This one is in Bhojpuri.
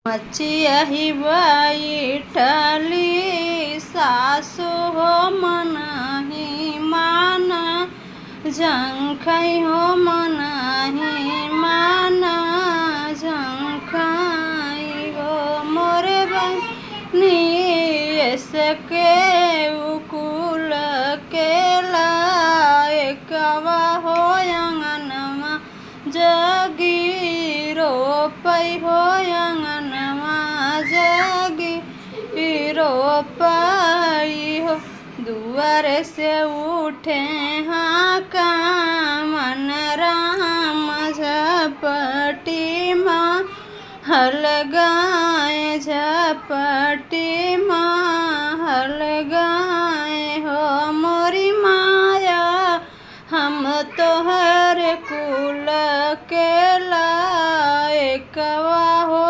मचियाही बैठली सासु हो मनहि माना झंखै हो मनहि माना झंखै हो मोर बनी सके उकुल के लायकवा हो अंगनमा जगी रोपै हो अंगनमा जगी रोपै हो दुआर से उठे हाँ मन राम झपटी माँ हल गाय झपटी माँ हल गाय हो मोरी माया हम तोहर कुल के लायकवा हो